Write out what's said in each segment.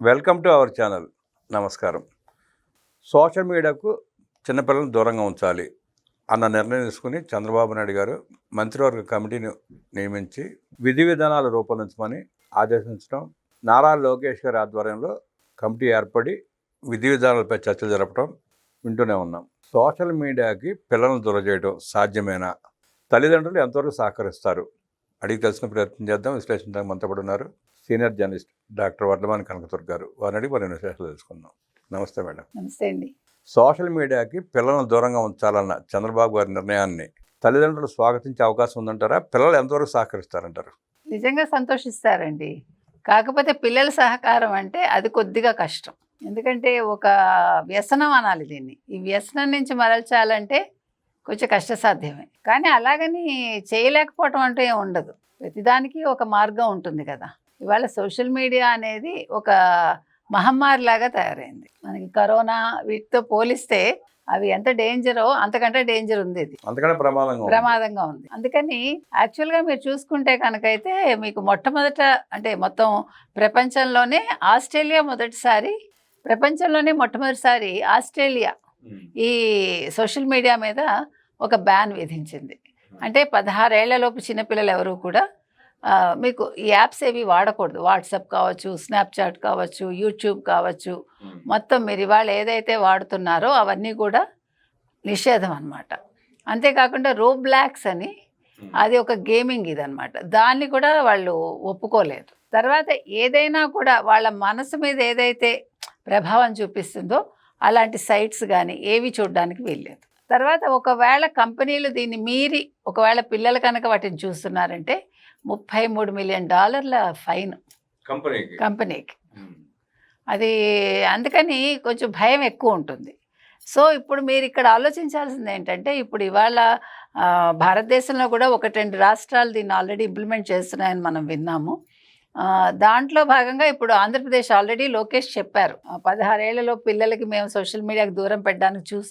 Welcome to our channel. నమస్కారం. Social మీడియాకు చిన్నపిల్లలను దూరంగా ఉంచాలి అన్న నిర్ణయం తీసుకుని చంద్రబాబు నాయుడు గారు మంత్రివర్గ కమిటీని నియమించి విధి విధానాలు రూపొందించమని ఆదేశించడం, నారా లోకేష్ గారి ఆధ్వర్యంలో కమిటీ ఏర్పడి విధి విధానాలపై చర్చలు జరపడం వింటూనే ఉన్నాం. సోషల్ మీడియాకి పిల్లలను దూరం చేయడం సాధ్యమేనా? తల్లిదండ్రులు ఎంతవరకు సహకరిస్తారు? అడిగి తెలిసిన ప్రయత్నం చేద్దాం. విశ్లేషించడానికి మనతో పాటు ఉన్నారు senior journalist doctor Vardhaman Kanakadurga గారు. వారిని అడిగి మరిన్ని విశేషాలు తెలుసుకుందాం. నమస్తే మేడం. నమస్తే అండి. సోషల్ మీడియాకి పిల్లలను దూరంగా ఉంచాలన్న చంద్రబాబు గారి నిర్ణయాన్ని తల్లిదండ్రులు స్వాగతించే అవకాశం ఉందంటారా? పిల్లలు ఎంతవరకు సహకరిస్తారంటారు? నిజంగా సంతోషిస్తారండి. కాకపోతే పిల్లల సహకారం అంటే అది కొద్దిగా కష్టం. ఎందుకంటే ఒక వ్యసనం అనాలి దీన్ని. ఈ వ్యసనం నుంచి మరల్చాలంటే కొంచెం కష్టసాధ్యమే. కానీ అలాగని చేయలేకపోవటం అంటూ ఏం ఉండదు. ప్రతిదానికి ఒక మార్గం ఉంటుంది కదా. ఇవాళ సోషల్ మీడియా అనేది ఒక మహమ్మారిలాగా తయారైంది. మనకి కరోనా వీటితో పోలిస్తే అవి ఎంత డేంజరో అంతకంటే డేంజర్ ఉంది. ఇది అంతకంటే ప్రమాదంగా ఉంది. అందుకని యాక్చువల్గా మీరు చూసుకుంటే కనుకైతే మీకు మొట్టమొదట అంటే మొత్తం ప్రపంచంలోనే మొట్టమొదటిసారి ఆస్ట్రేలియా ఈ సోషల్ మీడియా మీద ఒక బ్యాన్ విధించింది. అంటే 16 ఏళ్లలోపు చిన్నపిల్లలు ఎవరు కూడా మీకు ఈ యాప్స్ ఏవి వాడకూడదు. వాట్సాప్ కావచ్చు, స్నాప్చాట్ కావచ్చు, యూట్యూబ్ కావచ్చు, మొత్తం మీరు ఇవాళ ఏదైతే వాడుతున్నారో అవన్నీ కూడా నిషేధం అన్నమాట. అంతేకాకుండా రోబ్లాక్స్ అని అది ఒక గేమింగ్ ఇదనమాట. దాన్ని కూడా వాళ్ళు ఒప్పుకోలేదు. తర్వాత ఏదైనా కూడా వాళ్ళ మనసు మీద ఏదైతే ప్రభావం చూపిస్తుందో అలాంటి సైట్స్ కానీ ఏవి చూడడానికి వీల్లేదు. తర్వాత ఒకవేళ కంపెనీలు దీన్ని మీరి ఒకవేళ పిల్లలు కనుక వాటిని చూస్తున్నారంటే $33 మిలియన్ ఫైన్ కంపెనీకి. అది అందుకని కొంచెం భయం ఎక్కువ ఉంటుంది. సో ఇప్పుడు మీరు ఇక్కడ ఆలోచించాల్సింది ఏంటంటే, ఇప్పుడు ఇవాళ భారతదేశంలో కూడా 1-2 రాష్ట్రాలు దీన్ని ఆల్రెడీ ఇంప్లిమెంట్ చేస్తున్నాయని మనం విన్నాము. దాంట్లో భాగంగా ఇప్పుడు ఆంధ్రప్రదేశ్ ఆల్రెడీ లోకేష్ చెప్పారు, 16 ఏళ్లలో పిల్లలకి మేము సోషల్ మీడియాకి దూరం పెట్టడానికి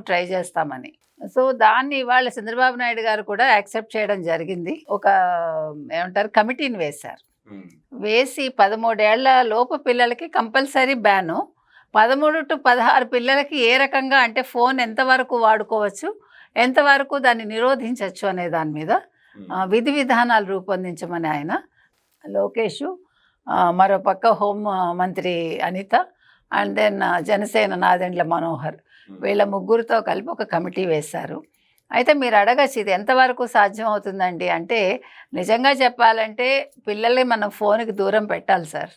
ట్రై చేస్తామని. సో దాన్ని ఇవాళ చంద్రబాబు నాయుడు గారు కూడా యాక్సెప్ట్ చేయడం జరిగింది. ఒక కమిటీని వేశారు. వేసి 13 ఏళ్ల లోపు పిల్లలకి కంపల్సరీ బ్యాను, 13 to 16 పిల్లలకి ఏ రకంగా అంటే ఫోన్ ఎంతవరకు వాడుకోవచ్చు, ఎంతవరకు దాన్ని నిరోధించవచ్చు అనే దాని మీద విధి విధానాలు రూపొందించమని ఆయన లోకేష్, మరోపక్క హోం మంత్రి అనిత, అండ్ దెన్ జనసేన నాదెండ్ల మనోహర్, వీళ్ళ ముగ్గురితో కలిపి ఒక కమిటీ వేశారు. అయితే మీరు అడగచ్చు ఇది ఎంతవరకు సాధ్యం అవుతుందండి అంటే, నిజంగా చెప్పాలంటే పిల్లల్ని మనం ఫోన్కి దూరం పెట్టాలి సార్.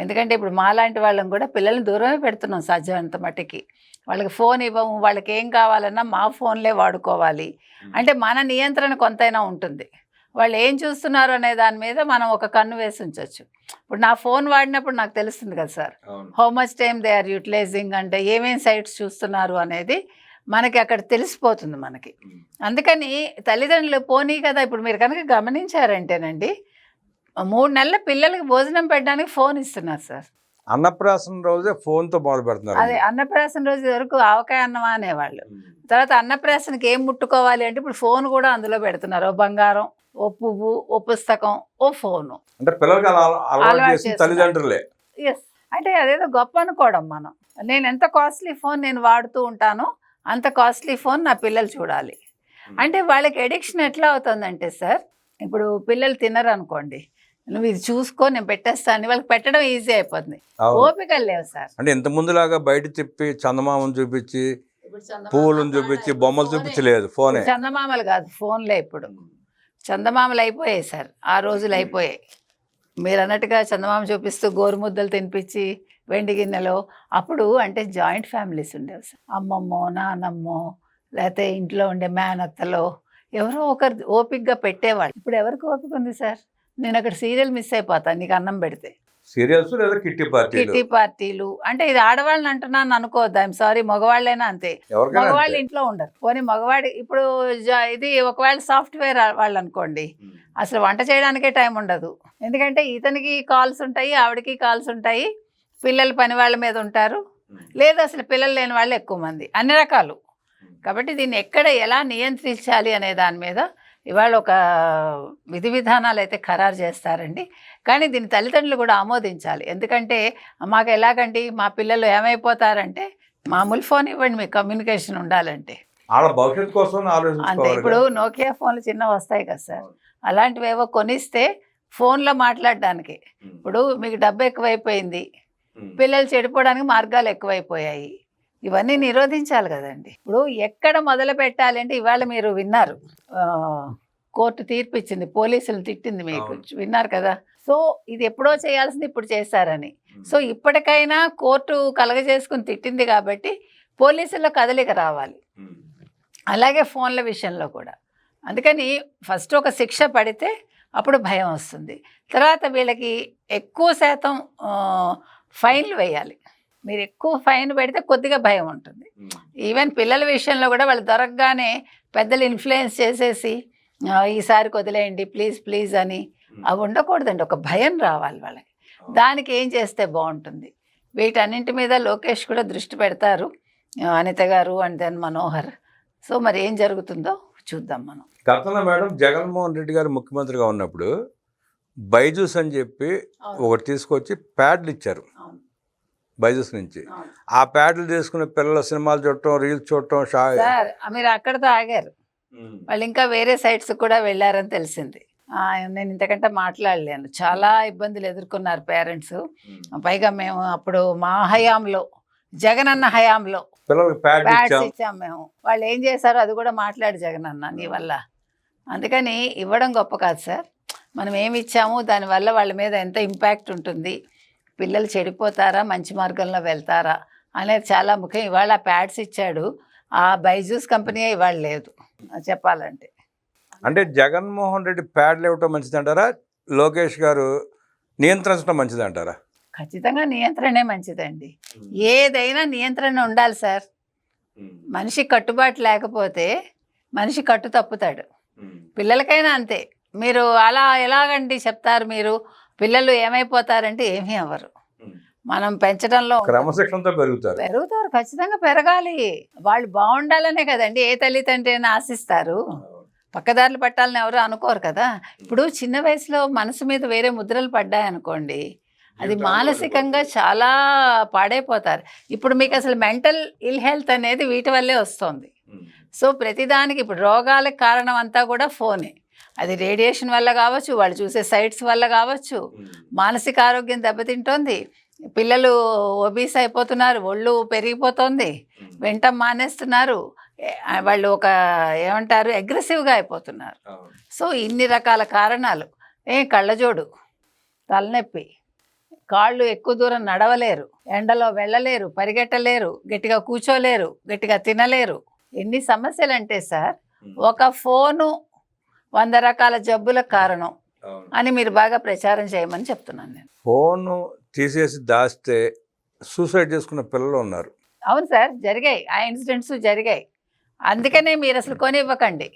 ఎందుకంటే ఇప్పుడు మాలాంటి వాళ్ళని కూడా పిల్లల్ని దూరమే పెడుతున్నాం సాధ్యమైనంత మట్టికి. వాళ్ళకి ఫోన్ ఇవ్వము, వాళ్ళకి ఏం కావాలన్నా మా ఫోన్లే వాడుకోవాలి అంటే మన నియంత్రణ కొంతైనా ఉంటుంది. వాళ్ళు ఏం చూస్తున్నారు అనే దాని మీద మనం ఒక కన్ను వేసి ఉంచవచ్చు. ఇప్పుడు నా ఫోన్ వాడినప్పుడు నాకు తెలుస్తుంది కదా sir, how much time they are utilising, అంటే ఏమేమి సైట్స్ చూస్తున్నారు అనేది మనకి అక్కడ తెలిసిపోతుంది మనకి. అందుకని తల్లిదండ్రులు పోనీ కదా, ఇప్పుడు మీరు కనుక గమనించారంటేనండి 3 నెలల పిల్లలకి భోజనం పెట్టడానికి ఫోన్ ఇస్తున్నారు సార్. అన్నప్రాసన రోజే ఫోన్తో మొదలు పెడుతున్నారు. అదే అన్నప్రాసన రోజు వరకు ఆవకాయ అన్నమా అనేవాళ్ళు. తర్వాత అన్నప్రాసనకి ఏం ముట్టుకోవాలి అంటే ఇప్పుడు ఫోన్ కూడా అందులో పెడుతున్నారు. ఓ బంగారం, ఓ పువ్వు, ఓ పుస్తకం, ఓ ఫోను. అంటే పిల్లలకి తల్లిదండ్రులే. ఎస్, అంటే అదేదో గొప్ప అనుకోవడం. మనం నేను ఎంత కాస్ట్లీ ఫోన్ నేను వాడుతూ ఉంటానో అంత కాస్ట్లీ ఫోన్ నా పిల్లలు చూడాలి అంటే వాళ్ళకి ఎడిక్షన్ ఎట్లా అవుతుందంటే సార్, ఇప్పుడు పిల్లలు తినరు అనుకోండి, నువ్వు ఇది చూసుకో నేను పెట్టేస్తాను, వాళ్ళకి పెట్టడం ఈజీ అయిపోతుంది. ఓపికలు లేవు సార్. అంటే ఇంత ముందులాగా బయట తిప్పి చందమామను చూపించి పువ్వులను చూపించి బొమ్మలు చూపించలేదు, ఫోనే. చందమామలు కాదు, ఫోన్లే. ఇప్పుడు చందమామలు అయిపోయాయి సార్, ఆ రోజులు అయిపోయాయి. మీరు అన్నట్టుగా చందమామ చూపిస్తూ గోరుముద్దలు తినిపించి వెండి గిన్నెలో, అప్పుడు అంటే జాయింట్ ఫ్యామిలీస్ ఉండేవి సార్. అమ్మమ్మో, నానమ్మో, లేకపోతే ఇంట్లో ఉండే మేనత్తలో ఎవరో ఒకరు ఓపికగా పెట్టేవాళ్ళు. ఇప్పుడు ఎవరికి ఓపిక ఉంది సార్? నేను అక్కడ సీరియల్ మిస్ అయిపోతాను నీకు అన్నం పెడితే. సీరియల్స్ లేదా కిట్టి పార్టీలు అంటే ఇది ఆడవాళ్ళని అంటున్నాను అనుకోవద్దు, ఐఎమ్ సారీ, మగవాళ్ళైనా అంతే. మగవాళ్ళు ఇంట్లో ఉండరు. పోనీ మగవాడి ఇప్పుడు ఇది ఒకవేళ సాఫ్ట్వేర్ వాళ్ళు అనుకోండి, అసలు వంట చేయడానికే టైం ఉండదు. ఎందుకంటే ఇతనికి కాల్స్ ఉంటాయి, ఆవిడకి కాల్స్ ఉంటాయి, పిల్లలు పని వాళ్ళ మీద ఉంటారు, లేదు అసలు పిల్లలు లేని వాళ్ళు ఎక్కువ మంది, అన్ని రకాలు. కాబట్టి దీన్ని ఎక్కడ ఎలా నియంత్రించాలి అనే దాని మీద ఇవాళ ఒక విధి విధానాలు అయితే ఖరారు చేస్తారండి. కానీ దీని తల్లిదండ్రులు కూడా ఆమోదించాలి. ఎందుకంటే మాకు ఎలాగండి మా పిల్లలు ఏమైపోతారంటే మామూలు ఫోన్ ఇవ్వండి మీకు కమ్యూనికేషన్ ఉండాలంటే. వాళ్ళ భవిష్యత్తు కోసం అంతే. ఆలోచించుకోవాలి ఇప్పుడు కదా. నోకియా ఫోన్లు చిన్నవి వస్తాయి కదా సార్, అలాంటివేవో కొనిస్తే ఫోన్లో మాట్లాడడానికి. ఇప్పుడు మీకు డబ్బు ఎక్కువైపోయింది, పిల్లలు చెడిపోవడానికి మార్గాలు ఎక్కువైపోయాయి. ఇవన్నీ నిరోధించాలి కదండి. ఇప్పుడు ఎక్కడ మొదలు పెట్టాలి అంటే ఇవాళ మీరు విన్నారు, కోర్టు తీర్పు ఇచ్చింది, పోలీసులు తిట్టింది మీకు, విన్నారు కదా. సో ఇది ఎప్పుడో చేయాల్సింది ఇప్పుడు చేశారని. సో ఇప్పటికైనా కోర్టు కలగజేసుకుని తిట్టింది కాబట్టి పోలీసుల్లో కదలిక రావాలి. అలాగే ఫోన్ల విషయంలో కూడా. అందుకని ఫస్ట్ ఒక శిక్ష పడితే అప్పుడు భయం వస్తుంది. తర్వాత వీళ్ళకి ఎక్కువ శాతం ఫైన్లు వేయాలి. మీరు ఎక్కువ ఫైన్ పెడితే కొద్దిగా భయం ఉంటుంది. ఈవెన్ పిల్లల విషయంలో కూడా వాళ్ళు దొరకగానే పెద్దలు ఇన్ఫ్లుయెన్స్ చేసేసి ఈసారి వదిలేయండి ప్లీజ్ ప్లీజ్ అని, అవి ఉండకూడదండి. ఒక భయం రావాలి వాళ్ళకి. దానికి ఏం చేస్తే బాగుంటుంది, వీటన్నింటి మీద లోకేష్ కూడా దృష్టి పెడతారు, అనిత గారు అండ్ దెన్ మనోహర్. సో మరి ఏం జరుగుతుందో చూద్దాం మనం. గతంలో మేడం జగన్మోహన్ రెడ్డి గారు ముఖ్యమంత్రిగా ఉన్నప్పుడు బైజూస్ అని చెప్పి ఒకటి తీసుకొచ్చి ప్యాడ్లు ఇచ్చారు బైజూస్ నుంచి. ఆ ప్యాడ్లు తీసుకున్న పిల్లలు సినిమాలు చూడటం, రీల్స్ చూడటం. సార్ మీరు అక్కడతో ఆగారు, వాళ్ళు ఇంకా వేరే సైట్స్ కూడా వెళ్ళారని తెలిసింది. నేను ఇంతకంటే మాట్లాడలేను. చాలా ఇబ్బందులు ఎదుర్కొన్నారు పేరెంట్స్. పైగా మేము అప్పుడు మా హయాంలో, జగనన్న హయాంలో పిల్లలకి ప్యాడ్స్ ఇచ్చాం మేము. వాళ్ళు ఏం చేశారో అది కూడా మాట్లాడు జగనన్న నీ వల్ల. అందుకని ఇవ్వడం గొప్ప కాదు సార్, మనం ఏమి ఇచ్చాము దానివల్ల వాళ్ళ మీద ఎంత ఇంపాక్ట్ ఉంటుంది, పిల్లలు చెడిపోతారా మంచి మార్గంలో వెళ్తారా అనేది చాలా ముఖ్యం. ఇవాళ ప్యాడ్స్ ఇచ్చాడు, ఆ బైజూస్ కంపెనీ ఇవాళ లేదు చెప్పాలంటే. అంటే జగన్మోహన్ రెడ్డి ప్యాడ్లు ఇవ్వటం మంచిదంటారా, లోకేష్ గారు నియంత్రించడం మంచిదంటారా? ఖచ్చితంగా నియంత్రణే మంచిదండి. ఏదైనా నియంత్రణ ఉండాలి సార్. మనిషి కట్టుబాటు లేకపోతే మనిషి కట్టు తప్పుతాడు. పిల్లలకైనా అంతే. మీరు అలా ఎలాగండి చెప్తారు, మీరు పిల్లలు ఏమైపోతారంటే ఏమీ అవ్వరు. మనం పెంచడంలో క్రమశిక్షణతో పెరుగుతారు, ఖచ్చితంగా పెరగాలి. వాళ్ళు బాగుండాలనే కదండి ఏ తల్లిదండ్రి అయినా ఆశిస్తారు. పక్కదారులు పట్టాలని ఎవరు అనుకోరు కదా. ఇప్పుడు చిన్న వయసులో మనసు మీద వేరే ముద్రలు పడ్డాయనుకోండి, అది మానసికంగా చాలా పాడైపోతారు. ఇప్పుడు మీకు అసలు మెంటల్ ఇల్ హెల్త్ అనేది వీటి వల్లే వస్తుంది. సో ప్రతిదానికి ఇప్పుడు రోగాలకు కారణం అంతా కూడా ఫోనే. అది రేడియేషన్ వల్ల కావచ్చు, వాళ్ళు చూసే సైట్స్ వల్ల కావచ్చు, మానసిక ఆరోగ్యం దెబ్బతింటోంది, పిల్లలు ఒబీస్ అయిపోతున్నారు, ఒళ్ళు పెరిగిపోతుంది, వింటం మానేస్తున్నారు, వాళ్ళు ఒక ఏమంటారు అగ్రెసివ్గా అయిపోతున్నారు. సో ఇన్ని రకాల కారణాలు. కళ్ళజోడు, తలనొప్పి, కాళ్ళు ఎక్కువ దూరం నడవలేరు, ఎండలో వెళ్ళలేరు, పరిగెట్టలేరు, గట్టిగా కూర్చోలేరు, గట్టిగా తినలేరు. ఎన్ని సమస్యలు అంటే సార్, ఒక ఫోను 100 రకాల జబ్బులకు కారణం అని మీరు బాగా ప్రచారం చేయమని చెప్తున్నాను నేను. ఫోను తీసేసి దాస్తే సూసైడ్ చేసుకున్న పిల్లలు ఉన్నారు. అవును సార్, జరిగాయి, ఆ ఇన్సిడెంట్స్ జరిగాయి. అందుకనే మీరు అసలు కొనివ్వకండి.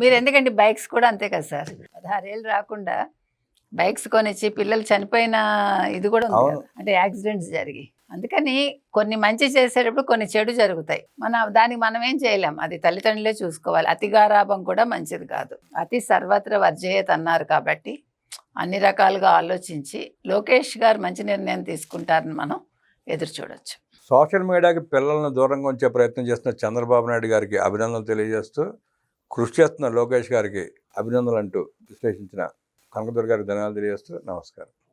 మీరు ఎందుకంటే బైక్స్ కూడా అంతే కదా సార్, 16 ఏళ్ళు రాకుండా బైక్స్ కొనిచ్చి పిల్లలు చనిపోయిన ఇది కూడా ఉంది కదా, అంటే యాక్సిడెంట్స్ జరిగి. అందుకని కొన్ని మంచి చేసేటప్పుడు కొన్ని చెడు జరుగుతాయి. దానికి మనం ఏం చేయలేం, అది తల్లిదండ్రులే చూసుకోవాలి. అతి గారాభం కూడా మంచిది కాదు. అతి సర్వత్ర వర్జయేత్ అన్నారు కాబట్టి అన్ని రకాలుగా ఆలోచించి లోకేష్ గారు మంచి నిర్ణయం తీసుకుంటారని మనం ఎదురు చూడొచ్చు. సోషల్ మీడియాకి పిల్లలను దూరంగా ఉంచే ప్రయత్నం చేస్తున్న చంద్రబాబు నాయుడు గారికి అభినందనలు తెలియజేస్తూ, కృషి చేస్తున్న లోకేష్ గారికి అభినందనలు అంటూ విశ్లేషించిన కనకదుర్గ గారికి ధన్యవాదాలు తెలియజేస్తూ నమస్కారం.